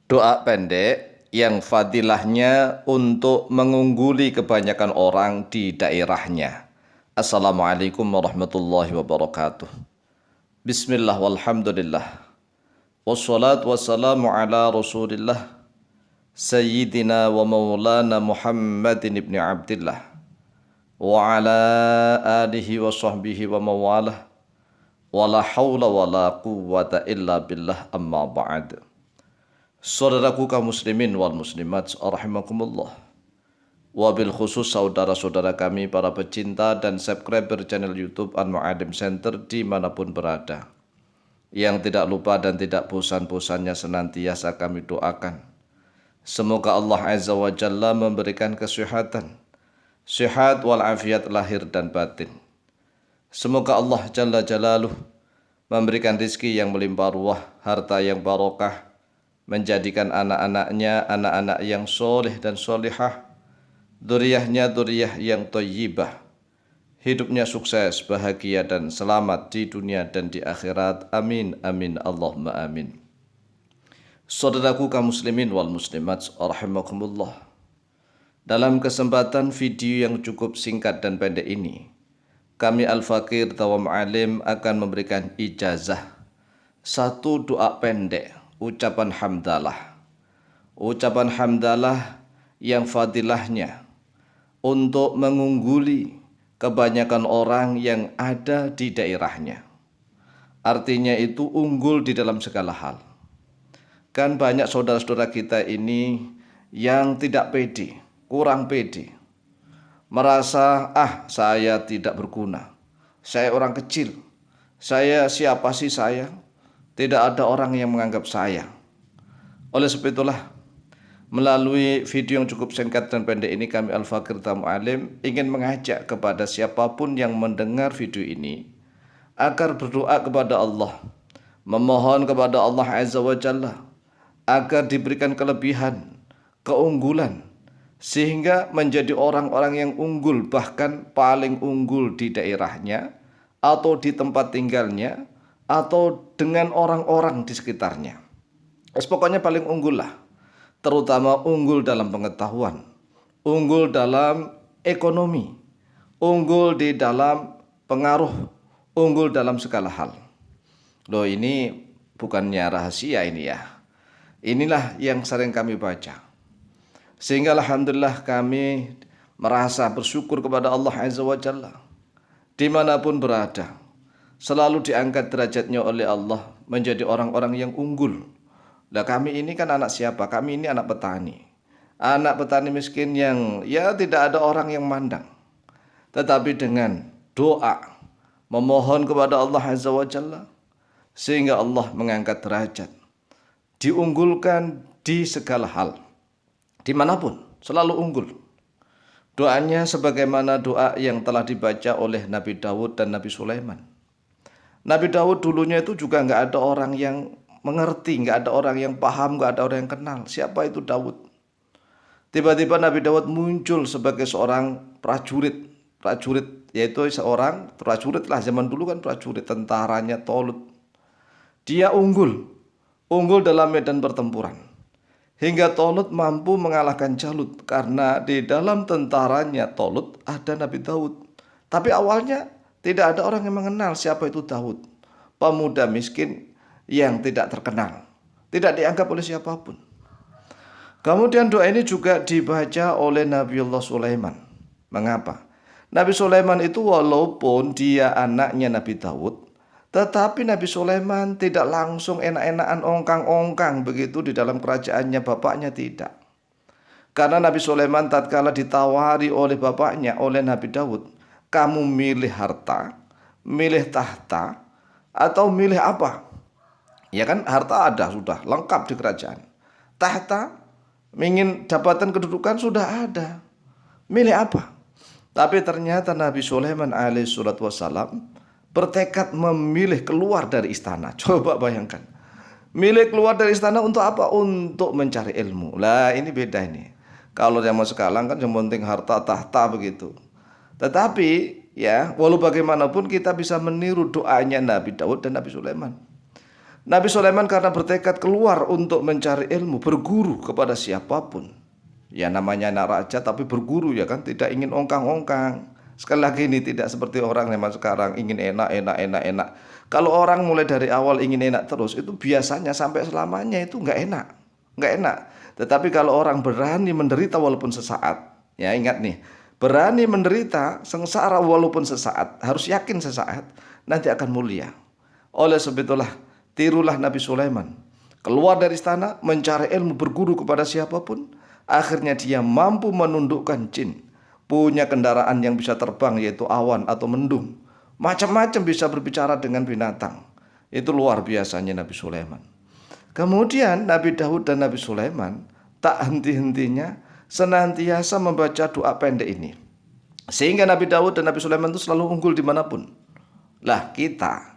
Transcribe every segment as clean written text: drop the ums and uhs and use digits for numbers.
Doa pendek yang fadilahnya untuk mengungguli kebanyakan orang di daerahnya. Assalamualaikum warahmatullahi wabarakatuh. Bismillah walhamdulillah. Wassalatu wassalamu ala rasulillah. Sayyidina wa maulana Muhammadin ibn Abdillah. Wa ala alihi wa sahbihi wa mawalah. Wa la hawla wa la quwwata illa billah amma ba'd. Saudaraku kaum muslimin wal muslimat rahimakumullah. Wabil khusus saudara-saudara kami para pecinta dan subscriber channel YouTube Al-Mu'alim Center dimanapun berada. Yang tidak lupa dan tidak bosan-bosannya senantiasa kami doakan. Semoga Allah Azza wa Jalla memberikan kesehatan, sehat walafiat lahir dan batin. Semoga Allah Jalla Jalaluh memberikan rizki yang melimpah ruah, harta yang barokah, menjadikan anak-anaknya anak-anak yang soleh dan solihah, dzurriyyahnya dzurriyyah yang thayyibah, hidupnya sukses, bahagia dan selamat di dunia dan di akhirat. Amin amin Allahumma amin. Saudaraku kaum muslimin wal muslimat rahimakumullah. Dalam kesempatan video yang cukup singkat dan pendek ini, kami Al-Fakir Tawam Alim akan memberikan ijazah satu doa pendek, ucapan hamdalah. Ucapan hamdalah yang fadilahnya untuk mengungguli kebanyakan orang yang ada di daerahnya. Artinya itu unggul di dalam segala hal. Kan banyak saudara-saudara kita ini yang tidak pede, kurang pede. Merasa, saya tidak berguna. Saya orang kecil. Saya siapa sih saya? Tidak ada orang yang menganggap saya. Oleh sebab itulah, melalui video yang cukup singkat dan pendek ini, kami Al-Fakir Tawam Alim ingin mengajak kepada siapapun yang mendengar video ini agar berdoa kepada Allah, memohon kepada Allah Azza wa Jalla agar diberikan kelebihan, keunggulan, sehingga menjadi orang-orang yang unggul, bahkan paling unggul di daerahnya atau di tempat tinggalnya atau dengan orang-orang di sekitarnya. Pokoknya paling unggul lah, terutama unggul dalam pengetahuan, unggul dalam ekonomi, unggul di dalam pengaruh, unggul dalam segala hal. Loh, ini bukannya rahasia ini ya. Inilah yang sering kami baca. Sehingga alhamdulillah kami merasa bersyukur kepada Allah Azza wa Jalla. Dimanapun berada, selalu diangkat derajatnya oleh Allah menjadi orang-orang yang unggul. Nah, kami ini kan anak siapa? Kami ini anak petani. Anak petani miskin yang ya tidak ada orang yang mandang. Tetapi dengan doa, memohon kepada Allah Azza wa Jalla, sehingga Allah mengangkat derajat. Diunggulkan di segala hal. Dimanapun selalu unggul. Doanya sebagaimana doa yang telah dibaca oleh Nabi Daud dan Nabi Sulaiman. Nabi Daud dulunya itu juga nggak ada orang yang mengerti, nggak ada orang yang paham, nggak ada orang yang kenal siapa itu Daud. Tiba-tiba Nabi Daud muncul sebagai seorang prajurit, yaitu seorang prajurit lah, zaman dulu kan prajurit, tentaranya Tolut. Dia unggul dalam medan pertempuran. Hingga Tolut mampu mengalahkan Jalut karena di dalam tentaranya Tolut ada Nabi Daud. Tapi awalnya tidak ada orang yang mengenal siapa itu Daud. Pemuda miskin yang tidak terkenal, tidak dianggap oleh siapapun. Kemudian doa ini juga dibaca oleh Nabiullah Sulaiman. Mengapa? Nabi Sulaiman itu walaupun dia anaknya Nabi Daud, tetapi Nabi Sulaiman tidak langsung enak-enakan ongkang-ongkang begitu di dalam kerajaannya, bapaknya tidak. Karena Nabi Sulaiman tatkala ditawari oleh bapaknya, oleh Nabi Daud, kamu milih harta, milih tahta, atau milih apa? Ya kan, harta ada, sudah lengkap di kerajaan. Tahta, ingin jabatan kedudukan sudah ada. Milih apa? Tapi ternyata Nabi Sulaiman alaihissalatu wassalam bertekad memilih keluar dari istana. Coba bayangkan. Milih keluar dari istana untuk apa? Untuk mencari ilmu. Lah ini beda ini. Kalau zaman sekarang kan yang penting harta tahta begitu. Tetapi ya walau bagaimanapun kita bisa meniru doanya Nabi Daud dan Nabi Sulaiman. Nabi Sulaiman karena bertekad keluar untuk mencari ilmu, berguru kepada siapapun. Ya namanya anak raja tapi berguru ya kan, tidak ingin ongkang-ongkang. Sekali lagi ini tidak seperti orang zaman sekarang ingin enak. Kalau orang mulai dari awal ingin enak terus, itu biasanya sampai selamanya itu nggak enak. Tetapi kalau orang berani menderita walaupun sesaat, ya ingat nih, berani menderita sengsara walaupun sesaat, harus yakin sesaat nanti akan mulia. Oleh sebab itulah tirulah Nabi Sulaiman, keluar dari istana mencari ilmu, berguru kepada siapapun. Akhirnya dia mampu menundukkan jin, punya kendaraan yang bisa terbang yaitu awan atau mendung, macam-macam bisa berbicara dengan binatang. Itu luar biasanya Nabi Sulaiman. Kemudian Nabi Daud dan Nabi Sulaiman tak henti-hentinya senantiasa membaca doa pendek ini, sehingga Nabi Daud dan Nabi Sulaiman itu selalu unggul dimanapun. Lah kita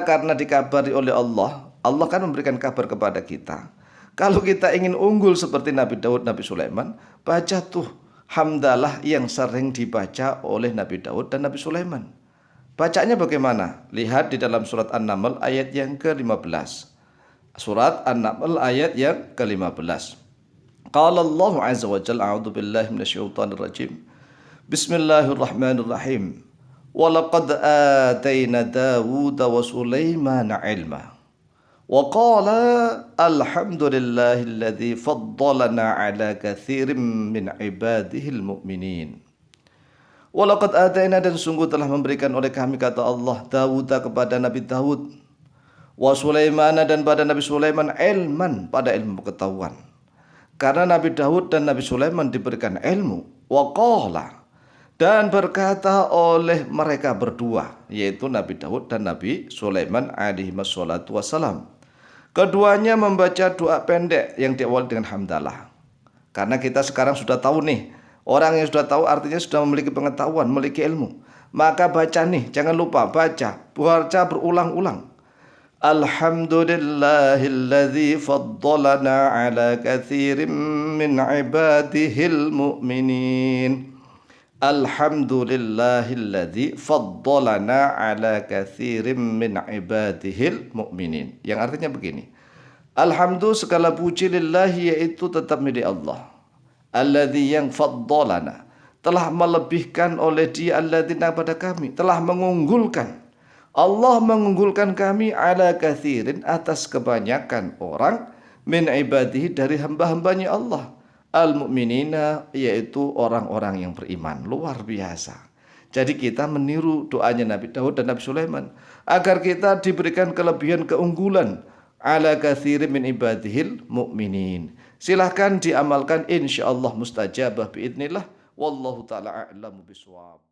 karena dikabari oleh Allah, Allah kan memberikan kabar kepada kita. Kalau kita ingin unggul seperti Nabi Daud, Nabi Sulaiman, baca tuh hamdalah yang sering dibaca oleh Nabi Daud dan Nabi Sulaiman. Bacanya bagaimana? Lihat di dalam surat An-Naml ayat yang ke-15. Surat An-Naml ayat yang ke-15. Qala Allah azza wa jalla, a'udzu billahi minasyaitonir rajim. Bismillahirrahmanirrahim. Wa laqad atayna Dawuda wa Sulaimana ilma. Wa qala alhamdulillahilladzi faddalana ala katsirin min ibadihil mu'minin. Wa laqad atayna, dan sungguh telah memberikan oleh kami, kata Allah, Dawuda kepada Nabi Daud, wa Sulaimana, dan pada Nabi Sulaiman, ilman, pada ilmu pengetahuan. Karena Nabi Daud dan Nabi Sulaiman diberikan ilmu. Wa qala, dan berkata oleh mereka berdua, yaitu Nabi Daud dan Nabi Sulaiman alaihi wassalatu wassalam. Keduanya membaca doa pendek yang diawali dengan hamdalah. Karena kita sekarang sudah tahu nih, orang yang sudah tahu artinya sudah memiliki pengetahuan, memiliki ilmu. Maka baca nih, jangan lupa baca berulang-ulang. Alhamdulillahilladzi faddalana ala katsirin min ibadihil mu'minin. Alhamdulillahilladzi faddalana ala katsirin min ibadihil mu'minin. Yang artinya begini. Alhamdulillah, segala puji lillahi, yaitu tetap milik Allah. Alladzi, yang faddalana, telah melebihkan oleh Dia, alladzina, pada kami, telah mengunggulkan. Allah mengunggulkan kami ala katsirin, atas kebanyakan orang, min ibadihi, dari hamba-hambanya Allah, al-mu'minina, yaitu orang-orang yang beriman. Luar biasa. Jadi kita meniru doanya Nabi Daud dan Nabi Sulaiman agar kita diberikan kelebihan, keunggulan, ala katsirin min ibadihil mu'minin. Silahkan diamalkan, insyaallah mustajabah biidznillah. Wallahu ta'ala a'lamu bishawab.